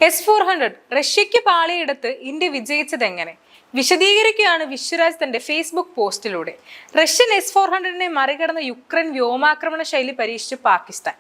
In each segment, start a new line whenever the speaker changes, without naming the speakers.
S-400 റഷ്യയ്ക്ക് പാളിയെടുത്ത് India വിജയിച്ചതെങ്ങനെ വിശദീകരിക്കുകയാണ് വിശ്വരാജ് തന്റെ Facebook പോസ്റ്റിലൂടെ. Russian S-400നെ മറികടന്ന Ukraine വ്യോമാക്രമണ ശൈലി പരീക്ഷിച്ച് പാകിസ്ഥാൻ.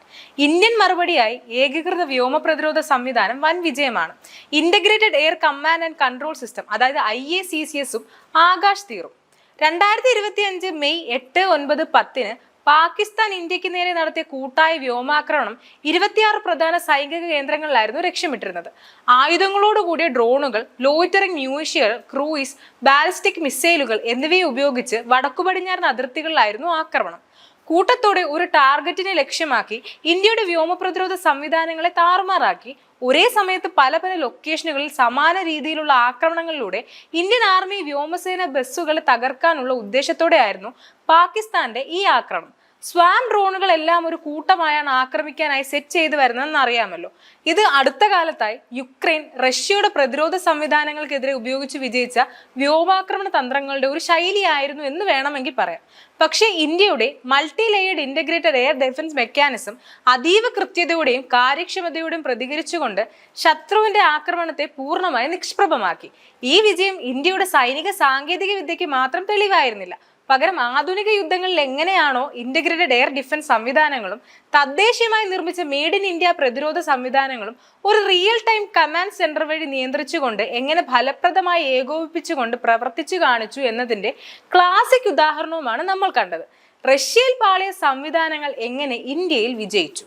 ഇന്ത്യൻ മറുപടിയായി ഏകീകൃത വ്യോമ പ്രതിരോധ സംവിധാനം വൻ വിജയമാണ്. Integrated air command and control system, അതായത് IACCS-ഉം ആകാശ് തീറും. 2025 മെയ് 8, 9, 10 പാകിസ്ഥാൻ ഇന്ത്യക്ക് നേരെ നടത്തിയ കൂട്ടായ വ്യോമാക്രമണം 26 പ്രധാന സൈനിക കേന്ദ്രങ്ങളിലായിരുന്നു ലക്ഷ്യമിട്ടിരുന്നത്. ആയുധങ്ങളോടുകൂടിയ ഡ്രോണുകൾ, ലോയിറ്ററിംഗ് മ്യൂസിയർ, ക്രൂയിസ്, ബാലിസ്റ്റിക് മിസൈലുകൾ എന്നിവയെ ഉപയോഗിച്ച് വടക്കുപടിഞ്ഞാറൻ അതിർത്തികളിലായിരുന്നു ആക്രമണം. കൂട്ടത്തോടെ ഒരു ടാർഗറ്റിനെ ലക്ഷ്യമാക്കി ഇന്ത്യയുടെ വ്യോമ പ്രതിരോധ സംവിധാനങ്ങളെ താറുമാറാക്കി ഒരേ സമയത്ത് പല പല ലൊക്കേഷനുകളിൽ സമാന രീതിയിലുള്ള ആക്രമണങ്ങളിലൂടെ ഇന്ത്യൻ ആർമി വ്യോമസേന ബസ്സുകളെ തകർക്കാനുള്ള ഉദ്ദേശത്തോടെയായിരുന്നു പാകിസ്ഥാന്റെ ഈ ആക്രമണം. സ്വാം ഡ്രോണുകൾ എല്ലാം ഒരു കൂട്ടമായാണ് ആക്രമിക്കാനായി സെറ്റ് ചെയ്തു വരുന്നതെന്ന് അറിയാമല്ലോ. ഇത് അടുത്ത കാലത്തായി യുക്രൈൻ റഷ്യയുടെ പ്രതിരോധ സംവിധാനങ്ങൾക്കെതിരെ ഉപയോഗിച്ച് വിജയിച്ച വ്യോമാക്രമണ തന്ത്രങ്ങളുടെ ഒരു ശൈലിയായിരുന്നു എന്ന് വേണമെങ്കിൽ പറയാം. പക്ഷേ ഇന്ത്യയുടെ multi layered integrated air defence mechanism അതീവ കൃത്യതയോടെയും കാര്യക്ഷമതയോടെയും പ്രതികരിച്ചുകൊണ്ട് ശത്രുവിന്റെ ആക്രമണത്തെ പൂർണ്ണമായി നിഷ്പ്രഭമാക്കി. ഈ വിജയം ഇന്ത്യയുടെ സൈനിക സാങ്കേതിക വിദ്യയ്ക്ക് മാത്രം തെളിവായിരുന്നില്ല, പകരം ആധുനിക യുദ്ധങ്ങളിൽ എങ്ങനെയാണോ ഇന്റഗ്രേറ്റഡ് എയർ ഡിഫൻസ് സംവിധാനങ്ങളും തദ്ദേശീയമായി നിർമ്മിച്ച മെയ്ഡ് ഇൻ ഇന്ത്യ പ്രതിരോധ സംവിധാനങ്ങളും ഒരു റിയൽ ടൈം കമാൻഡ് സെന്റർ വഴി നിയന്ത്രിച്ചുകൊണ്ട് എങ്ങനെ ഫലപ്രദമായി ഏകോപിപ്പിച്ചുകൊണ്ട് പ്രവർത്തിച്ചു കാണിച്ചു എന്നതിന്റെ ക്ലാസിക് ഉദാഹരണവുമാണ് നമ്മൾ കണ്ടത്. റഷ്യയിൽ പാളിയ സംവിധാനങ്ങൾ എങ്ങനെ ഇന്ത്യയിൽ വിജയിച്ചു?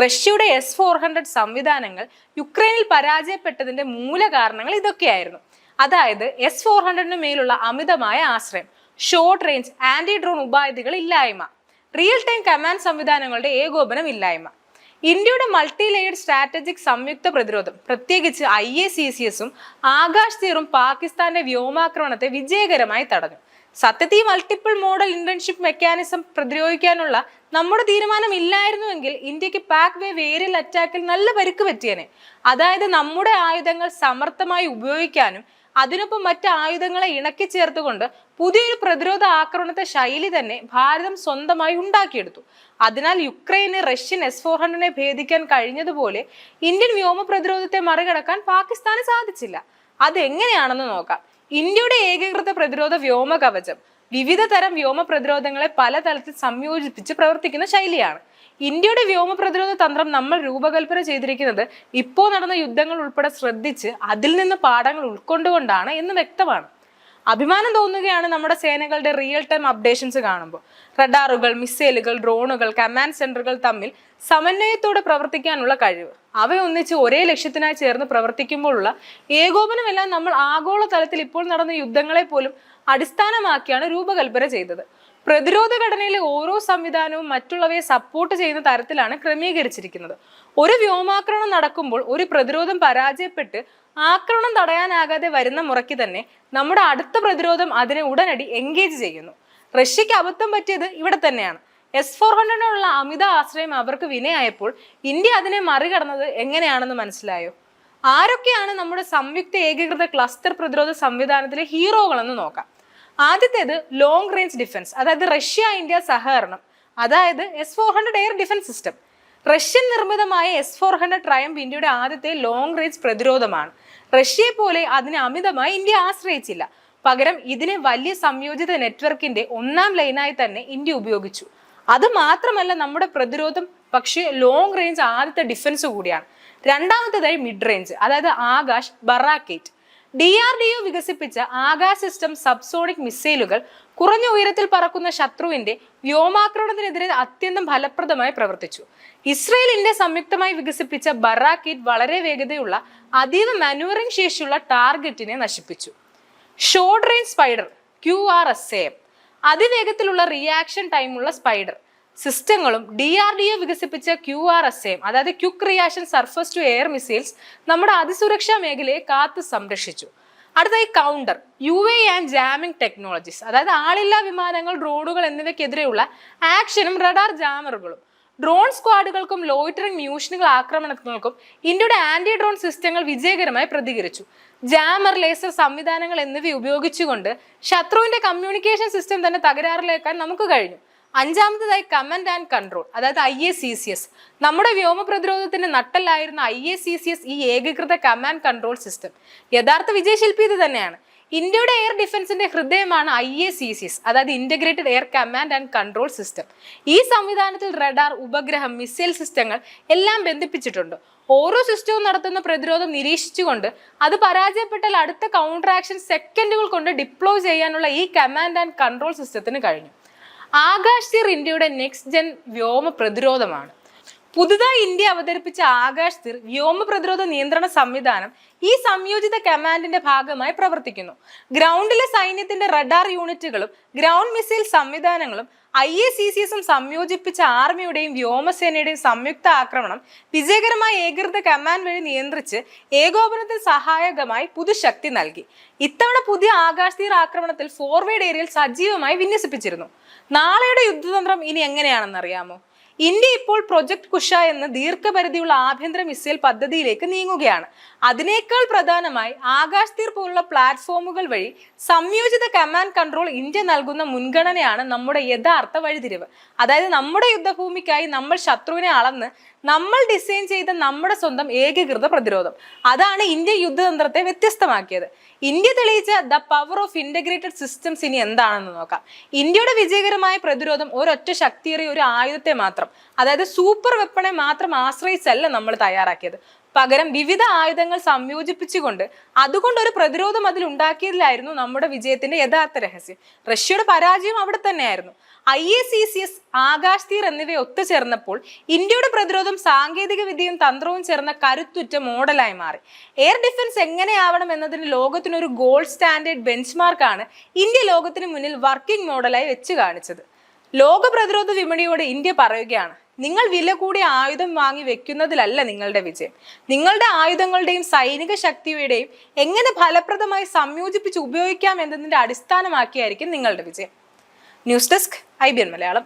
റഷ്യയുടെ S-400 സംവിധാനങ്ങൾ യുക്രൈനിൽ പരാജയപ്പെട്ടതിന്റെ മൂല കാരണങ്ങൾ ഇതൊക്കെയായിരുന്നു. അതായത് S-400 മേലുള്ള അമിതമായ ആശ്രയം, ഷോർട്ട് റേഞ്ച് ആന്റി ഡ്രോൺ ഉപാധികൾ ഇല്ലായ്മ, റിയൽ ടൈം കമാൻഡ് സംവിധാനങ്ങളുടെ ഏകോപനം ഇല്ലായ്മ. ഇന്ത്യയുടെ മൾട്ടി ലെയർഡ് സ്ട്രാറ്റജിക് സംയുക്ത പ്രതിരോധം, പ്രത്യേകിച്ച് IACCS-ഉം ആകാശ് തീറും പാകിസ്ഥാന്റെ വ്യോമാക്രമണത്തെ വിജയകരമായി തടഞ്ഞു. സത്യത്തിൽ മൾട്ടിപ്പിൾ മോഡൽ ഇന്റേൺഷിപ്പ് മെക്കാനിസം പ്രതിരോധിക്കാനുള്ള നമ്മുടെ തീരുമാനം ഇല്ലായിരുന്നുവെങ്കിൽ ഇന്ത്യക്ക് പാക് വേവ് ഏരിയൽ അറ്റാക്കിൽ നല്ല പരിക്ക് പറ്റിയേനെ. അതായത് നമ്മുടെ ആയുധങ്ങൾ സമർത്ഥമായി ഉപയോഗിക്കാനും അതിനൊപ്പം മറ്റ് ആയുധങ്ങളെ ഇണക്കി ചേർത്തുകൊണ്ട് പുതിയൊരു പ്രതിരോധ ആക്രമണത്തെ ശൈലി തന്നെ ഭാരതം സ്വന്തമായി ഉണ്ടാക്കിയെടുത്തു. അതിനാൽ യുക്രൈന് റഷ്യൻ S-400നെ ഭേദിക്കാൻ കഴിഞ്ഞതുപോലെ ഇന്ത്യൻ വ്യോമ പ്രതിരോധത്തെ മറികടക്കാൻ പാകിസ്ഥാന് സാധിച്ചില്ല. അതെങ്ങനെയാണെന്ന് നോക്കാം. ഇന്ത്യയുടെ ഏകീകൃത പ്രതിരോധ വ്യോമ കവചം വിവിധ തരം വ്യോമ പ്രതിരോധങ്ങളെ പലതരത്തിൽ സംയോജിപ്പിച്ച് പ്രവർത്തിക്കുന്ന ശൈലിയാണ്. ഇന്ത്യയുടെ വ്യോമ പ്രതിരോധ തന്ത്രം നമ്മൾ രൂപകൽപ്പന ചെയ്തിരിക്കുന്നത് ഇപ്പോൾ നടന്ന യുദ്ധങ്ങൾ ഉൾപ്പെടെ ശ്രദ്ധിച്ച് അതിൽ നിന്ന് പാഠങ്ങൾ ഉൾക്കൊണ്ടുകൊണ്ടാണ് എന്ന് വ്യക്തമാണ്. അഭിമാനം തോന്നുകയാണ് നമ്മുടെ സേനകളുടെ റിയൽ ടൈം അപ്ഡേഷൻസ് കാണുമ്പോൾ. റഡാറുകൾ, മിസൈലുകൾ, ഡ്രോണുകൾ, കമാൻഡ് സെന്ററുകൾ തമ്മിൽ സമന്വയത്തോടെ പ്രവർത്തിക്കാനുള്ള കഴിവ്, അവയൊന്നിച്ച് ഒരേ ലക്ഷ്യത്തിനായി ചേർന്ന് പ്രവർത്തിക്കുമ്പോഴുള്ള ഏകോപനമെല്ലാം നമ്മൾ ആഗോള തലത്തിൽ ഇപ്പോൾ നടന്ന യുദ്ധങ്ങളെ പോലും അടിസ്ഥാനമാക്കിയാണ് രൂപകൽപ്പന ചെയ്തത്. പ്രതിരോധ ഘടനയിലെ ഓരോ സംവിധാനവും മറ്റുള്ളവയെ സപ്പോർട്ട് ചെയ്യുന്ന തരത്തിലാണ് ക്രമീകരിച്ചിരിക്കുന്നത്. ഒരു വ്യോമാക്രമണം നടക്കുമ്പോൾ ഒരു പ്രതിരോധം പരാജയപ്പെട്ട് ആക്രമണം തടയാനാകാതെ വരുന്ന മുറയ്ക്ക് തന്നെ നമ്മുടെ അടുത്ത പ്രതിരോധം അതിനെ ഉടനടി എൻഗേജ് ചെയ്യുന്നു. റഷ്യക്ക് അബദ്ധം പറ്റിയത് ഇവിടെ തന്നെയാണ്. S-400-നോടുള്ള അമിത ആശ്രയം അവർക്ക് വിനയായപ്പോൾ ഇന്ത്യ അതിനെ മറികടന്നത് എങ്ങനെയാണെന്ന് മനസ്സിലായോ? ആരൊക്കെയാണ് നമ്മുടെ സംയുക്ത ഏകീകൃത ക്ലസ്റ്റർ പ്രതിരോധ സംവിധാനത്തിലെ ഹീറോകളെന്ന് നോക്കാം. ആദ്യത്തേത് ലോങ് റേഞ്ച് ഡിഫൻസ്, അതായത് റഷ്യ ഇന്ത്യ സഹകരണം, അതായത് S-400 air defence system. Russian നിർമ്മിതമായ S-400 ട്രയംഫ് ഇന്ത്യയുടെ ആദ്യത്തെ ലോങ് റേഞ്ച് പ്രതിരോധമാണ്. റഷ്യയെ പോലെ അതിനെ അമിതമായി ഇന്ത്യ ആശ്രയിച്ചില്ല, പകരം ഇതിനെ വലിയ സംയോജിത നെറ്റ്വർക്കിന്റെ ഒന്നാം ലൈനായി തന്നെ ഇന്ത്യ ഉപയോഗിച്ചു. അത് മാത്രമല്ല നമ്മുടെ പ്രതിരോധം പക്ഷേ ലോങ് റേഞ്ച് ആദ്യത്തെ ഡിഫൻസ് കൂടിയാണ്. രണ്ടാമത്തേതായി മിഡ് റേഞ്ച്, അതായത് ആകാശ്, ബറാക്കേറ്റ്. DRDO വികസിപ്പിച്ച ആകാശ് സിസ്റ്റം സബ്സോണിക് മിസൈലുകൾ കുറഞ്ഞ ഉയരത്തിൽ പറക്കുന്ന ശത്രുവിന്റെ വ്യോമാക്രമണത്തിനെതിരെ അത്യന്തം ഫലപ്രദമായി പ്രവർത്തിച്ചു. ഇസ്രയേൽ ഇന്ത്യ സംയുക്തമായി വികസിപ്പിച്ച ബറാക്കേറ്റ് വളരെ വേഗതയുള്ള അതീവ മാനുവറിംഗ് ശേഷിയുള്ള ടാർഗറ്റിനെ നശിപ്പിച്ചു. ഷോർട്ട് റേഞ്ച് സ്പൈഡർ QRSAM, അതിവേഗത്തിലുള്ള റിയാക്ഷൻ ടൈമുള്ള സ്പൈഡർ സിസ്റ്റങ്ങളും DRDO വികസിപ്പിച്ച QRSAM, അതായത് quick reaction surface to air missiles നമ്മുടെ അതിസുരക്ഷാ മേഖലയെ കാത്തു സംരക്ഷിച്ചു. അടുത്തായി counter UAV and jamming technologies, അതായത് ആളില്ലാ വിമാനങ്ങൾ, ഡ്രോണുകൾ എന്നിവയ്ക്കെതിരെയുള്ള ആക്ഷനും റഡാർ ജാമറുകളും. ഡ്രോൺ സ്ക്വാഡുകൾക്കും ലോയിറ്ററിംഗ് മ്യൂഷനുകൾ ആക്രമണങ്ങൾക്കും ഇന്ത്യയുടെ ആന്റി ഡ്രോൺ സിസ്റ്റങ്ങൾ വിജയകരമായി പ്രതികരിച്ചു. ജാമർ, ലേസർ സംവിധാനങ്ങൾ എന്നിവ ഉപയോഗിച്ചുകൊണ്ട് ശത്രുവിന്റെ കമ്മ്യൂണിക്കേഷൻ സിസ്റ്റം തന്നെ തകരാറിലേക്കാൻ നമുക്ക് കഴിഞ്ഞു. അഞ്ചാമതായി കമാൻഡ് ആൻഡ് കൺട്രോൾ, അതായത് IACCS. നമ്മുടെ വ്യോമ പ്രതിരോധത്തിന്റെ നട്ടെല്ലായിരുന്ന IACCS, ഈ ഏകീകൃത കമാൻഡ് കൺട്രോൾ സിസ്റ്റം യഥാർത്ഥ വിജയശില്പി ഇത് തന്നെയാണ്. ഇന്ത്യയുടെ എയർ ഡിഫൻസിന്റെ ഹൃദയമാണ് IACCS, അതായത് integrated air command and control system. ഈ സംവിധാനത്തിൽ റഡാർ, ഉപഗ്രഹം, മിസൈൽ സിസ്റ്റങ്ങൾ എല്ലാം ബന്ധിപ്പിച്ചിട്ടുണ്ട്. ഓരോ സിസ്റ്റവും നടത്തുന്ന പ്രതിരോധം നിരീക്ഷിച്ചുകൊണ്ട് അത് പരാജയപ്പെട്ടാൽ അടുത്ത കൗണ്ടർ ആക്ഷൻ സെക്കൻഡുകൾ കൊണ്ട് ഡിപ്ലോയ് ചെയ്യാനുള്ള ഈ കമാൻഡ് ആൻഡ് കൺട്രോൾ സിസ്റ്റത്തിന് കഴിഞ്ഞു. ആകാശ് തീർ ഇന്ത്യയുടെ നെക്സ്റ്റ് ജെൻ വ്യോമ പ്രതിരോധമാണ്. പുതുതായി ഇന്ത്യ അവതരിപ്പിച്ച ആകാശ് തീർ വ്യോമ പ്രതിരോധ നിയന്ത്രണ സംവിധാനം ഈ സംയോജിത കമാൻഡിന്റെ ഭാഗമായി പ്രവർത്തിക്കുന്നു. ഗ്രൗണ്ടിലെ സൈന്യത്തിന്റെ റഡാർ യൂണിറ്റുകളും ഗ്രൗണ്ട് മിസൈൽ സംവിധാനങ്ങളും IACCSും സംയോജിപ്പിച്ച ആർമിയുടെയും വ്യോമസേനയുടെയും സംയുക്ത ആക്രമണം വിജയകരമായ ഏകീകൃത കമാൻഡ് വഴി നിയന്ത്രിച്ച് ഏകോപനത്തിന് സഹായകമായി പുതുശക്തി നൽകി. ഇത്തവണ പുതിയ ആകാശ് തീർ ആക്രമണത്തിൽ ഫോർവേഡ് ഏരിയയിൽ സജീവമായി വിന്യസിപ്പിച്ചിരുന്നു. നാളെയുടെ യുദ്ധതന്ത്രം ഇനി എങ്ങനെയാണെന്ന് അറിയാമോ? ഇന്ത്യ ഇപ്പോൾ പ്രൊജക്ട് കുഷ എന്ന ദീർഘപരിധിയുള്ള ആഭ്യന്തര മിസൈൽ പദ്ധതിയിലേക്ക് നീങ്ങുകയാണ്. അതിനേക്കാൾ പ്രധാനമായി ആകാശ് തീർ പോലുള്ള പ്ലാറ്റ്ഫോമുകൾ വഴി സംയോജിത കമാൻഡ് കൺട്രോൾ ഇന്ത്യ നൽകുന്ന മുൻഗണനയാണ് നമ്മുടെ യഥാർത്ഥ വഴിതിരിവ്. അതായത് നമ്മുടെ യുദ്ധഭൂമിക്കായി നമ്മൾ ശത്രുവിനെ അളന്ന് നമ്മൾ ഡിസൈൻ ചെയ്ത നമ്മുടെ സ്വന്തം ഏകീകൃത പ്രതിരോധം. അതാണ് ഇന്ത്യ യുദ്ധതന്ത്രത്തെ വ്യത്യസ്തമാക്കിയത്. ഇന്ത്യ തെളിയിച്ച the power of integrated systems ഇനി എന്താണെന്ന് നോക്കാം. ഇന്ത്യയുടെ വിജയകരമായ പ്രതിരോധം ഒരൊറ്റ ശക്തിയേറിയ ഒരു ആയുധത്തെ മാത്രം, അതായത് സൂപ്പർ വെപ്പണെ മാത്രം ആശ്രയിച്ചല്ല നമ്മൾ തയ്യാറാക്കിയത്. പകരം വിവിധ ആയുധങ്ങൾ സംയോജിപ്പിച്ചുകൊണ്ട് അതുകൊണ്ട് ഒരു പ്രതിരോധം അതിൽ ഉണ്ടാക്കിയതിലായിരുന്നു നമ്മുടെ വിജയത്തിന്റെ യഥാർത്ഥ രഹസ്യം. റഷ്യയുടെ പരാജയം അവിടെ തന്നെയായിരുന്നു. IACCS, ആകാശ് തീർ എന്നിവ ഒത്തുചേർന്നപ്പോൾ ഇന്ത്യയുടെ പ്രതിരോധം സാങ്കേതിക വിദ്യയും തന്ത്രവും ചേർന്ന കരുത്തുറ്റ മോഡലായി മാറി. എയർ ഡിഫൻസ് എങ്ങനെയാവണം എന്നതിന് ലോകത്തിനൊരു ഗോൾഡ് സ്റ്റാൻഡേർഡ് ബെഞ്ച്മാർക്കാണ് ഇന്ത്യ ലോകത്തിന് മുന്നിൽ വർക്കിംഗ് മോഡലായി വെച്ച് കാണിച്ചത്. ലോക പ്രതിരോധ വിപണിയോട് ഇന്ത്യ പറയുകയാണ്, നിങ്ങൾ വില കൂടിയ ആയുധം വാങ്ങി വെക്കുന്നതിലല്ല നിങ്ങളുടെ വിജയം. നിങ്ങളുടെ ആയുധങ്ങളുടെയും സൈനിക ശക്തിയുടെയും എങ്ങനെ ഫലപ്രദമായി സംയോജിപ്പിച്ച് ഉപയോഗിക്കാം എന്നതിന്റെ അടിസ്ഥാനമാക്കിയായിരിക്കും നിങ്ങളുടെ വിജയം. News desk IBN Malayalam.